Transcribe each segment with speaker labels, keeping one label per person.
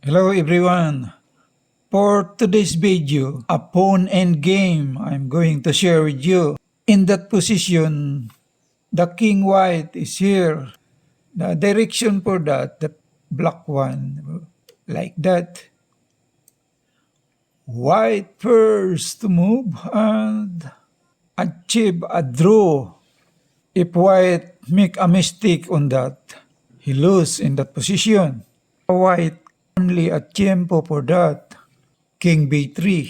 Speaker 1: Hello everyone. For today's video, a pawn and game I'm going to share with you. In that position, the king white is here. The direction for that, the black one, like that. White first to move and achieve a draw. If white make a mistake on that, he lose in that position. White only a tempo for that. King b3,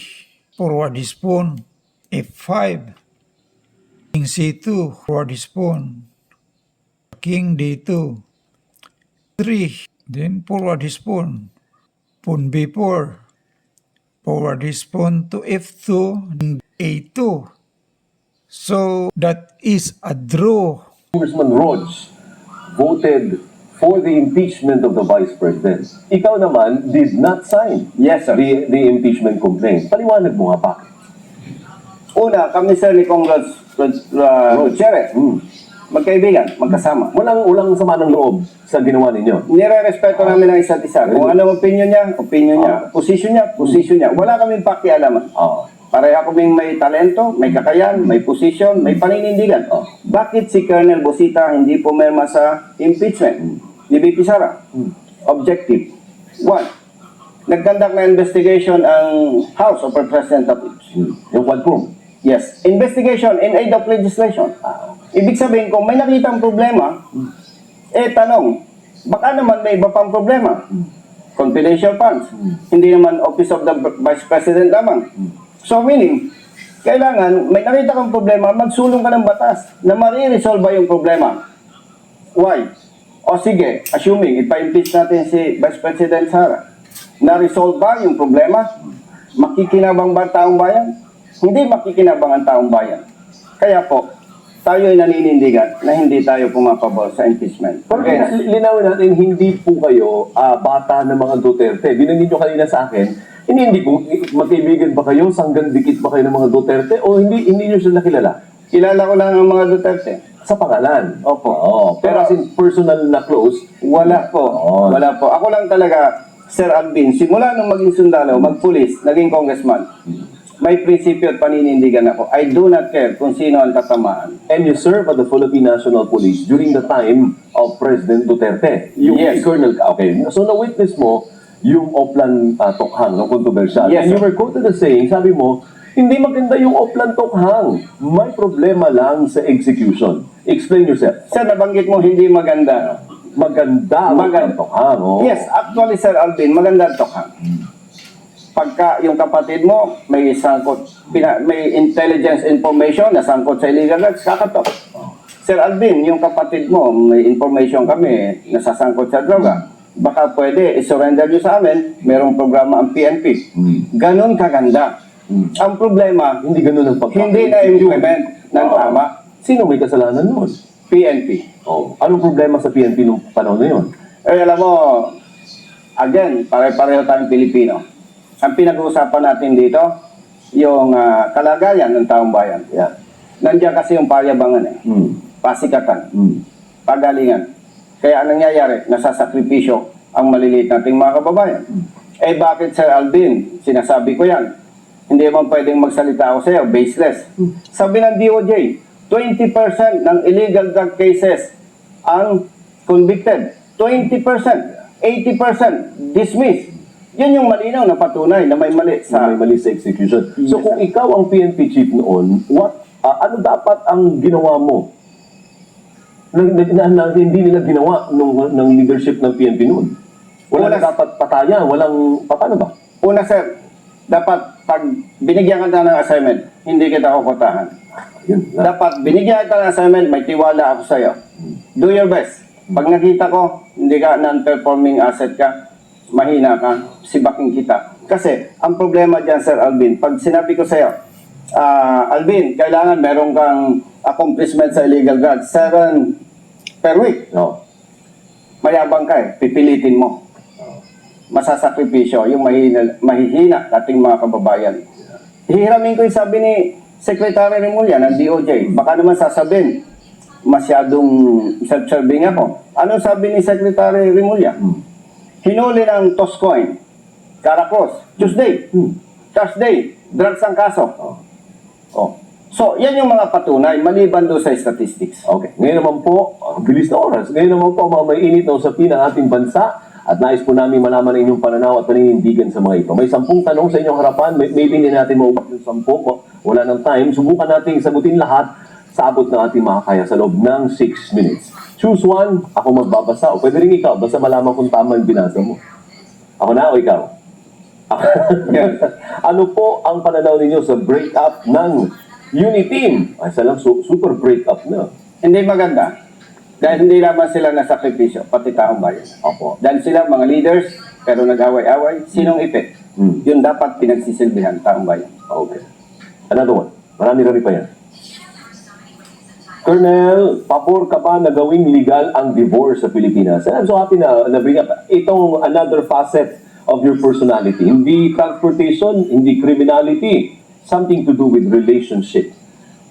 Speaker 1: forward his pawn, f5, king c2, forward his pawn, king d2, 3, then forward his pawn, pawn b4, forward his pawn to f2, and a2. So that is a draw.
Speaker 2: Congressman Rhodes voted for the impeachment of the Vice President. Ikaw naman did not sign the impeachment complaint. Paliwanag mo nga bakit?
Speaker 3: Una, kami sir ni Congress Gutierrez, magkaibigan, magkasama.
Speaker 2: Walang sama ng loob sa ginawa ninyo.
Speaker 3: Nire-respeto namin ang isa't isa. Kung ano opinion niya, position niya. Wala kaming pakialaman. Pareha kaming may talento, may kakayan, may position, may paninindigan. Bakit si Colonel Bosita hindi pumirma sa impeachment ni VP Sara? Objective. One, nagkandak na investigation ang House of Representatives.
Speaker 2: Yung quadroom.
Speaker 3: Yes. Investigation in aid of legislation. Ibig sabihin, kung may nakitang problema, tanong, baka naman may iba pang problema. Confidential funds. Hindi naman Office of the Vice President lamang. So meaning, kailangan, may nakita kang problema, magsulong ka ng batas na mariresolve yung problema. Why? O sige, assuming, ipa-impeach natin si Vice President Sara, na-resolve ba yung problema? Makikinabang ba ang taong bayan? Hindi makikinabang ang taong bayan. Kaya po, tayo ay naninindigan na hindi tayo pumapabor sa impeachment.
Speaker 2: Okay, linawin natin, hindi po kayo bata ng mga Duterte. Binanggit nyo kanina sa akin, hindi po, magkaibigan ba kayo, sanggan dikit ba kayo ng mga Duterte, o hindi nyo sila nakilala?
Speaker 3: Kilala ko lang ang mga Duterte.
Speaker 2: Sa pangalan?
Speaker 3: Opo.
Speaker 2: Pero as in personal na close?
Speaker 3: Wala po. Wala po. Ako lang talaga, Sir Alvin, simula nung maging sundalo, magpulis, naging congressman, may prinsipyo at paninindigan ako. I do not care kung sino ang tatamaan.
Speaker 2: And you serve at the Philippine National Police during the time of President Duterte.
Speaker 3: Yes.
Speaker 2: Colonel, okay. So na-witness mo yung Oplan Tokhang, no, controversial.
Speaker 3: Yes,
Speaker 2: and you
Speaker 3: sir.
Speaker 2: were quoted as saying, sabi mo, hindi maganda yung Oplan Tokhang. May problema lang sa execution. Explain yourself.
Speaker 3: Sir, nabanggit mo hindi maganda.
Speaker 2: Maganda ang Tokhang. Oh.
Speaker 3: Yes, actually, Sir Alvin, maganda ang Tokhang. Pagka yung kapatid mo may sangkot, may intelligence information na sangkot sa illegal drugs, kakatok. Sir Alvin, yung kapatid mo, may information kami na sasangkot sa droga. Baka pwede, i-surrender nyo sa amin, merong programa ang PNP. Ganon kaganda. Ang problema,
Speaker 2: Hindi ganun ang pagkakita.
Speaker 3: hindi na-implement ng tama.
Speaker 2: Sino may kasalanan nun?
Speaker 3: PNP.
Speaker 2: Oh. Anong problema sa PNP nung panahon na yun?
Speaker 3: Alam mo, again, pare-pareho tayong Pilipino. Ang pinag-uusapan natin dito, yung kalagayan ng taong bayan.
Speaker 2: Yeah.
Speaker 3: Nandiyan kasi yung payabangan pasikatan, pagalingan. Kaya ang nangyayari, nasasakripisyo ang maliliit nating mga kababayan. Bakit Sir Alvin, sinasabi ko yan, hindi man pwedeng magsalita ako sa iyo, baseless. Sabi ng DOJ, 20% ng illegal drug cases ang convicted. 20%, 80% dismissed. Yun yung malinaw na patunay na may mali sa
Speaker 2: execution.
Speaker 3: Yes,
Speaker 2: So kung ikaw ang PNP chief noon, ano dapat ang ginawa mo? Na hindi nila ginawa ng leadership ng PNP noon. Wala dapat patayan, paano ba?
Speaker 3: Una sir, dapat pag binigyan ka ng assignment, hindi kita kukotahan. Dapat binigyan kita ng assignment, may tiwala ako sa iyo. Do your best. Pag nakita ko, hindi ka non-performing asset ka, mahina ka, sibaking kita. Kasi, ang problema dyan, Sir Alvin, pag sinabi ko sa'yo, Alvin, kailangan meron kang accomplishment sa illegal drugs, 7 per week.
Speaker 2: No.
Speaker 3: Mayabang ka pipilitin mo. Masasakripisyo, yung mahihina ating mga kababayan. Hihiramin ko yung sabi ni Secretary Remulla ng DOJ. Baka naman sasabihin, masyadong self-serving ako. Ano sabi ni Secretary Remulla? Hinuli ng Toscoin Caracos, Tuesday. Thursday, drugs ang kaso. Oh. So, yan yung mga patunay, maliban doon sa statistics.
Speaker 2: Okay. Ngayon naman po, bilis na oras. Ngayon naman po, mga may init na usapin ng ating bansa at nais po namin malaman ang inyong pananaw at paninindigan sa mga ito. May 10 tanong sa inyong harapan. Maybe hindi natin maubos yung 10. Wala ng time. Subukan natin sagutin lahat sa abot ng ating makakaya sa loob ng 6 minutes. Choose one. Ako magbabasa. O pwede rin ikaw. Basta malaman kung tama yung binasa mo. Ako na o ikaw? Ano po ang pananaw ninyo sa breakup ng Uniteam? Ay, salang super breakup na.
Speaker 3: Hindi maganda. Dahil hindi naman sila nasakripisyo, pati taong bayan.
Speaker 2: Opo.
Speaker 3: Dahil sila mga leaders, pero nag-away-away, sinong ipit? Yun dapat pinagsisilbihan, taong bayan.
Speaker 2: Okay. Another one. Marami-rami pa yan. Colonel, pabor ka ba na gawing legal ang divorce sa Pilipinas? And I'm so happy na bring up itong another facet of your personality. Hindi transportation, hindi criminality. Something to do with relationship.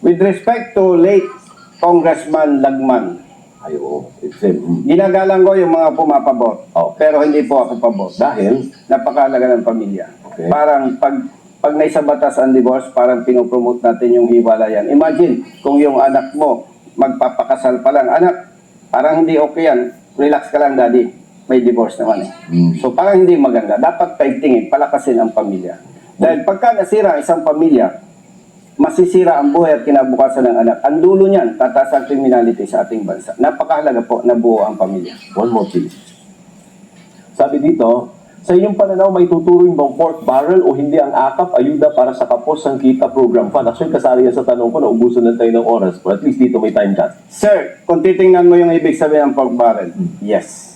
Speaker 3: With respect to late Congressman Lagman,
Speaker 2: Ayo, it's him.
Speaker 3: ginagalang ko yung mga pumapabor.
Speaker 2: Oh.
Speaker 3: Pero hindi po ako pabor.
Speaker 2: Dahil,
Speaker 3: Napakahalaga ng pamilya.
Speaker 2: Okay.
Speaker 3: Parang pag naisa batas ang divorce, parang pinopromote natin yung hiwalayan. Imagine, kung yung anak mo, magpapakasal pa lang. Anak, parang hindi okay yan. Relax ka lang, daddy. May divorce naman eh. So parang hindi maganda. Dapat paigtingin, palakasin ang pamilya. Dahil pagka nasira isang pamilya, masisira ang buhay at kinabukasan ng anak. Ang dulo niyan, tataas ang criminality sa ating bansa. Napakahalaga po na buo ang pamilya.
Speaker 2: one more please. Sabi dito, sa inyong pananaw, may tuturing bang pork barrel o hindi ang akap, ayuda para sa Kapos Sang Kita Program Fund? Actually, kasali yan sa tanong ko, naubusan na tayo ng oras. But at least dito may time cut.
Speaker 3: Sir, kung titingnan mo yung ibig sabihin ng pork barrel, yes.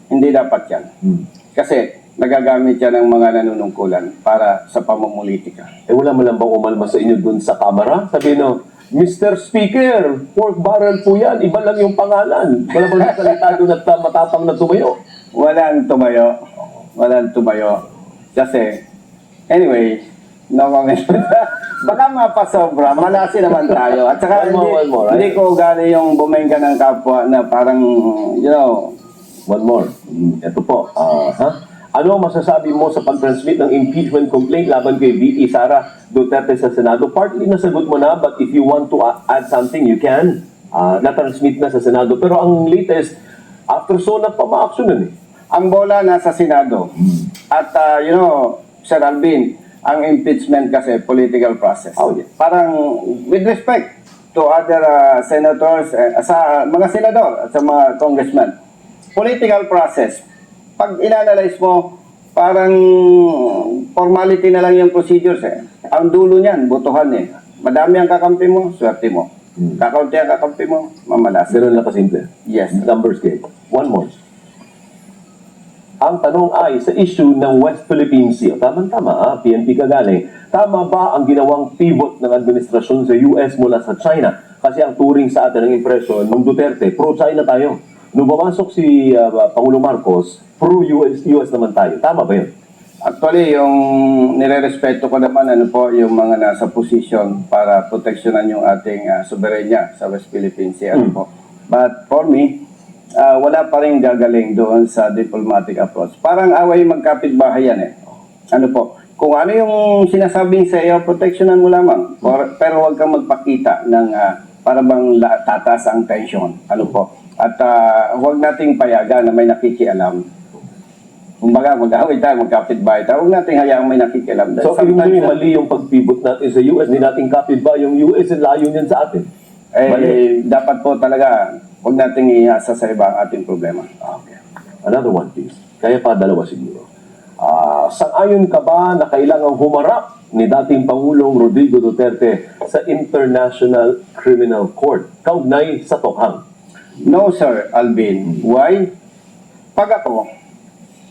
Speaker 3: Hindi dapat yan. Kasi nagagamit yan ng mga nanunungkulan para sa pamumulitika.
Speaker 2: Wala mo lang bang umalma sa inyo dun sa camera? Sabi no, Mr. Speaker, pork barrel po yan. Iba lang yung pangalan. Wala bang salita doon at matapang na tumayo?
Speaker 3: Walang tumayo. Walang tumayo. Kasi, anyway, no comment. Baka mapasobra, malasi naman tayo. At saka
Speaker 2: One more, right?
Speaker 3: hindi ko ugali yung bumengga ng kapwa na parang, you know,
Speaker 2: One more. Ito po. Ano ang masasabi mo sa pag-transmit ng impeachment complaint laban kay VP Sara Duterte sa Senado? Partly nasagot mo na, but if you want to add something, you can. Na-transmit na sa Senado. Pero ang latest, after so na pa ma-actionan eh.
Speaker 3: ang bola nasa Senado. At, you know, Sir Alvin, ang impeachment kasi political process.
Speaker 2: Oh, yeah.
Speaker 3: Parang, with respect to other senators, sa mga senador at sa mga congressmen, political process, pag inanalyze mo, parang formality na lang yung procedures eh. Ang dulo niyan, botohan eh. Madami ang kakampi mo, swerte mo. Kakaunti ang kakampi mo, mamalas.
Speaker 2: Ganun lang kasimple.
Speaker 3: Yes.
Speaker 2: Numbers game. One more. Ang tanong ay sa issue ng West Philippine Sea. Tama-tama, PNP ka galing. Tama ba ang ginawang pivot ng administrasyon sa US mula sa China? Kasi ang turing sa atin ng impression ng Duterte, pro-China tayo. Nung pumasok si Pangulo Marcos, pro-US naman tayo. Tama ba yun?
Speaker 3: Actually, yung nire-respeto ko naman, ano po, yung mga nasa posisyon para proteksyonan yung ating soberenya sa West Philippine Sea. Ano po. But for me, wala pa rin gagaling doon sa diplomatic approach. Parang away magkapit-bahay yan eh. Ano po, kung ano yung sinasabing sa iyo, proteksyonan mo lamang. Pero huwag kang magpakita ng para bang tataas ang tension. Ano po. At huwag nating payagan na may nakikialam. Kumbaga, mag-away tayo, magkapit-bahay tayo. Huwag nating hayaang may nakikialam.
Speaker 2: So, ibig sabihin mali yung pag-pivot natin sa US. Hindi natin kapit ba yung US ang layo niyan sa atin?
Speaker 3: Dapat po talaga, huwag nating iasa sa iba ang ating problema.
Speaker 2: Okay. Another one, please. Kaya pa dalawa siguro. Sang-ayon ka ba na kailangang humarap ni dating Pangulong Rodrigo Duterte sa International Criminal Court kaugnay sa Tokhang?
Speaker 3: No, Sir Alvin. Why? Pag ako,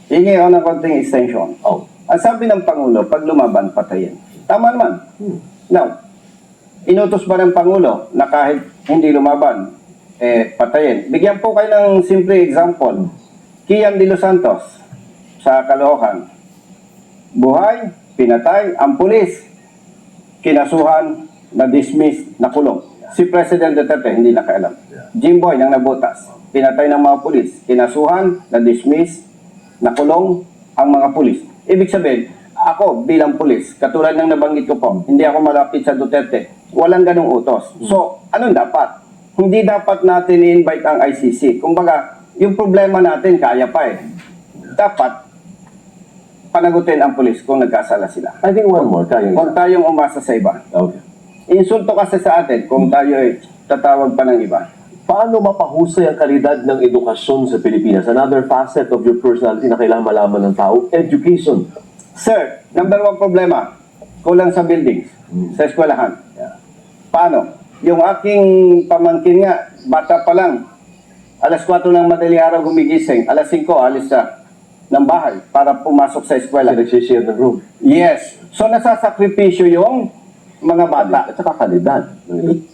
Speaker 3: hingi ako ng konting extension. Ang sabi ng Pangulo, pag lumaban, patayin. Tama naman. Now, inutos ba ng Pangulo na kahit hindi lumaban, patayin? Bigyan po kayo ng simple example. Kian de los Santos sa Caloocan. Buhay, pinatay, ang pulis, kinasuhan, na-dismiss, nakulong. Si President Duterte, hindi nakaalam. Jimboy, nang nabutas, pinatay ng mga pulis, kinasuhan, na-dismiss, nakulong ang mga pulis. Ibig sabihin, ako bilang pulis, katulad ng nabanggit ko po, hindi ako malapit sa Duterte. Walang ganong utos. So, anong dapat? Hindi dapat natin i-invite ang ICC. Kumbaga, yung problema natin, kaya pa eh. Dapat, panagutin ang pulis kung nagkasala sila.
Speaker 2: I think one more, kaya
Speaker 3: Huwag tayong umasa sa iba.
Speaker 2: Okay.
Speaker 3: Insulto kasi sa atin kung tayo ay tatawag pa ng iba.
Speaker 2: Paano mapahusay ang kalidad ng edukasyon sa Pilipinas? Another facet of your personality na kailangan malaman ng tao, education.
Speaker 3: Sir, number one problema, kulang sa buildings, sa eskwelahan. Paano? Yung aking pamangkin nga, bata pa lang, alas 4 ng madaling araw gumigising, alas 5 alis sa ng bahay para pumasok sa eskwela.
Speaker 2: Kasi nagsishare ng room.
Speaker 3: Yes. So nasasakripisyo yung mga bata.
Speaker 2: At saka kalidad.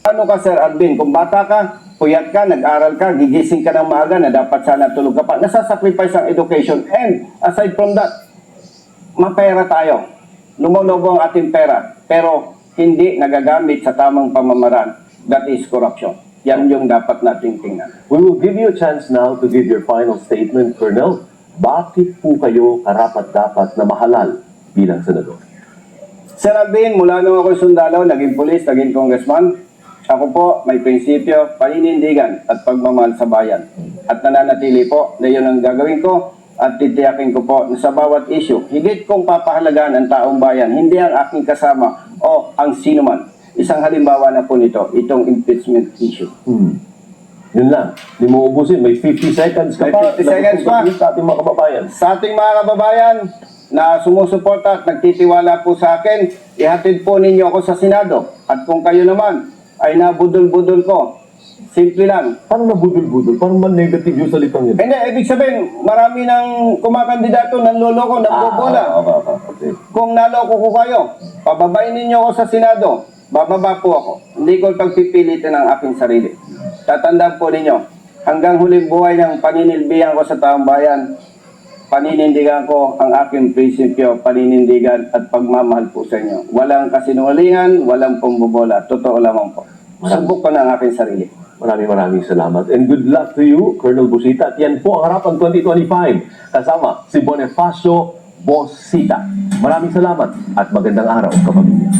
Speaker 3: Ano ka, Sir Alvin? Kung bata ka, puyat ka, nag-aral ka, gigising ka ng maaga na dapat sana tulog ka pa. Nasasacrifice ang education. And aside from that, mapera tayo. Lumolobo ang ating pera. Pero hindi nagagamit sa tamang pamamaraan. That is corruption. Yan yung dapat nating tingnan.
Speaker 2: We will give you a chance now to give your final statement, Colonel. Bakit po kayo karapat-dapat na mahalal bilang senador?
Speaker 3: Sir Alvin, mula nung ako'y sundalo, naging pulis, naging congressman, ako po may prinsipyo, paninindigan at pagmamahal sa bayan. At nananatili po na yun ang gagawin ko at titiyakin ko po na sa bawat issue, higit kong papahalagaan ang taong bayan, hindi ang aking kasama o ang sino man. Isang halimbawa na po nito, itong impeachment issue.
Speaker 2: Yun lang. Hindi mo ubusin. May 50 seconds ka
Speaker 3: May
Speaker 2: pa.
Speaker 3: 50 seconds pa.
Speaker 2: Sa ating mga kababayan.
Speaker 3: Sa ating mga kababayan na sumusuporta at nagtitiwala po sa akin, ihatid po ninyo ako sa Senado. At kung kayo naman ay nabudol-budol ko, simple lang.
Speaker 2: Parang nabudol-budol. Parang man-negative yung salitang yun.
Speaker 3: Hindi, ibig sabihin, marami ng kumakandidato, nanloloko, nagbobola.
Speaker 2: Okay.
Speaker 3: Kung naloko ko kayo, pababain ninyo ako sa Senado, bababa po ako. Hindi ko pagpipilitin ang aking sarili. Tatandaan po ninyo, hanggang huling buhay ng paninilbihan ko sa taong bayan, paninindigan ko ang aking prinsipyo, paninindigan at pagmamahal po sa inyo. Walang kasinungalingan, walang pambobola. Totoo lamang po. Subok ko na ang aking sarili.
Speaker 2: Maraming salamat. And good luck to you, Colonel Busita. At yan po ang harapan 2025. Kasama si Bonifacio Bosita. Maraming salamat at magandang araw, kapamilya.